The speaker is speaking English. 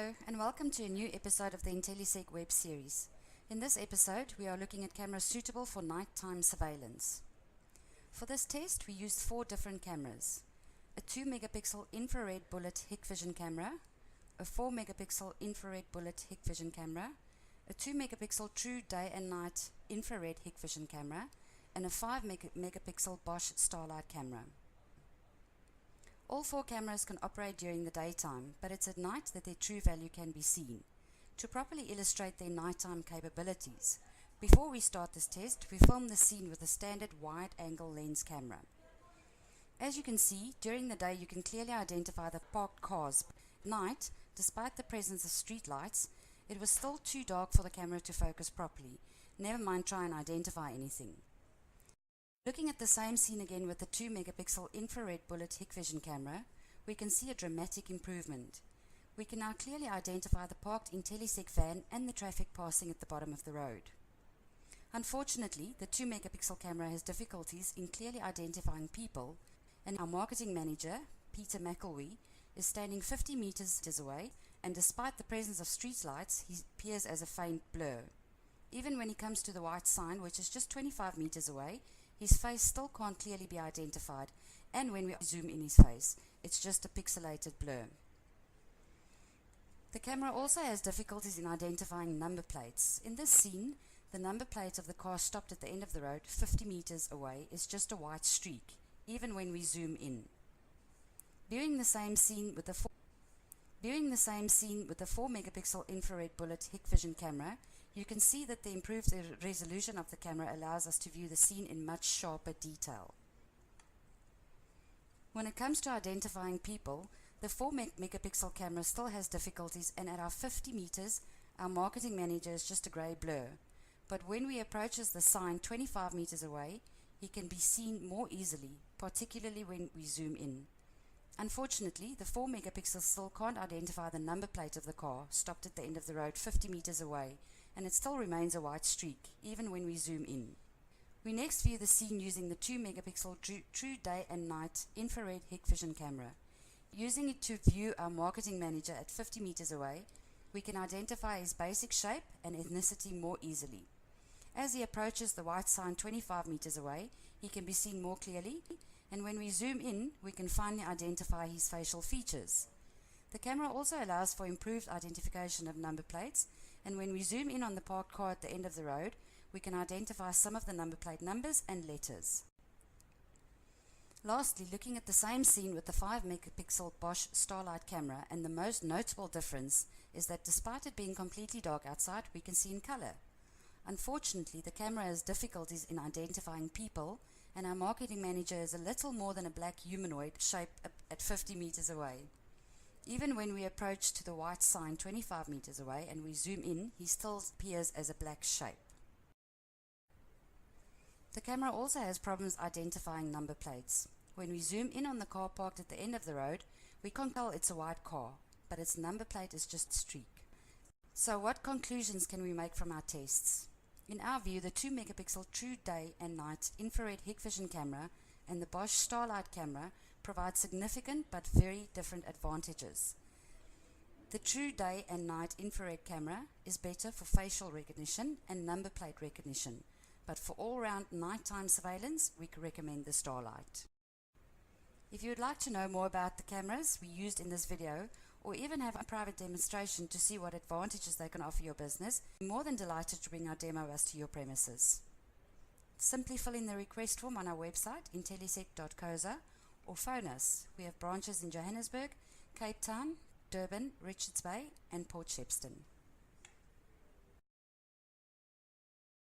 Hello and welcome to a new episode of the IntelliSec web series. In this episode, we are looking at cameras suitable for nighttime surveillance. For this test, we used 4 different cameras: a 2 megapixel infrared bullet Hikvision camera, a 4 megapixel infrared bullet Hikvision camera, a 2 megapixel true day and night infrared Hikvision camera, and a 5 megapixel Bosch Starlight camera. All 4 cameras can operate during the daytime, but it's at night that their true value can be seen. To properly illustrate their nighttime capabilities, before we start this test, we filmed the scene with a standard wide-angle lens camera. As you can see, during the day you can clearly identify the parked cars. At night, despite the presence of street lights, it was still too dark for the camera to focus properly, never mind try and identify anything. Looking at the same scene again with the 2 megapixel infrared bullet Hikvision camera, we can see a dramatic improvement. We can now clearly identify the parked IntelliSec van and the traffic passing at the bottom of the road. Unfortunately, the 2 megapixel camera has difficulties in clearly identifying people, and our marketing manager, Peter McElwee, is standing 50 meters away, and despite the presence of street lights, he appears as a faint blur. Even when he comes to the white sign, which is just 25 meters away, his face still can't clearly be identified, and when we zoom in his face, it's just a pixelated blur. The camera also has difficulties in identifying number plates. In this scene, the number plate of the car stopped at the end of the road 50 meters away is just a white streak, even when we zoom in. Viewing the same scene with the 4 megapixel infrared bullet Hikvision camera, you can see that the improved resolution of the camera allows us to view the scene in much sharper detail. When it comes to identifying people, the 4 megapixel camera still has difficulties, and at our 50 meters, our marketing manager is just a grey blur. But when he approaches the sign 25 meters away, he can be seen more easily, particularly when we zoom in. Unfortunately, the 4 megapixels still can't identify the number plate of the car stopped at the end of the road 50 meters away, and it still remains a white streak, even when we zoom in. We next view the scene using the 2 megapixel true day and night infrared Hikvision camera. Using it to view our marketing manager at 50 meters away, we can identify his basic shape and ethnicity more easily. As he approaches the white sign 25 meters away, he can be seen more clearly, and when we zoom in, we can finally identify his facial features. The camera also allows for improved identification of number plates, and when we zoom in on the parked car at the end of the road, we can identify some of the number plate numbers and letters. Lastly, looking at the same scene with the 5 megapixel Bosch Starlight camera, and the most notable difference is that despite it being completely dark outside, we can see in color. Unfortunately, the camera has difficulties in identifying people, and our marketing manager is a little more than a black humanoid shape at 50 meters away. Even when we approach to the white sign 25 meters away and we zoom in, he still appears as a black shape. The camera also has problems identifying number plates. When we zoom in on the car parked at the end of the road, we can't tell it's a white car, but its number plate is just a streak. So what conclusions can we make from our tests? In our view, the 2 megapixel true day and night infrared Hikvision camera and the Bosch Starlight camera provide significant but very different advantages. The true day and night infrared camera is better for facial recognition and number plate recognition, but for all-round nighttime surveillance, we recommend the Starlight. If you would like to know more about the cameras we used in this video, or even have a private demonstration to see what advantages they can offer your business, I'm more than delighted to bring our demo bus to your premises. Simply fill in the request form on our website, intellisec.co.za, or phone us. We have branches in Johannesburg, Cape Town, Durban, Richards Bay, and Port Shepstone.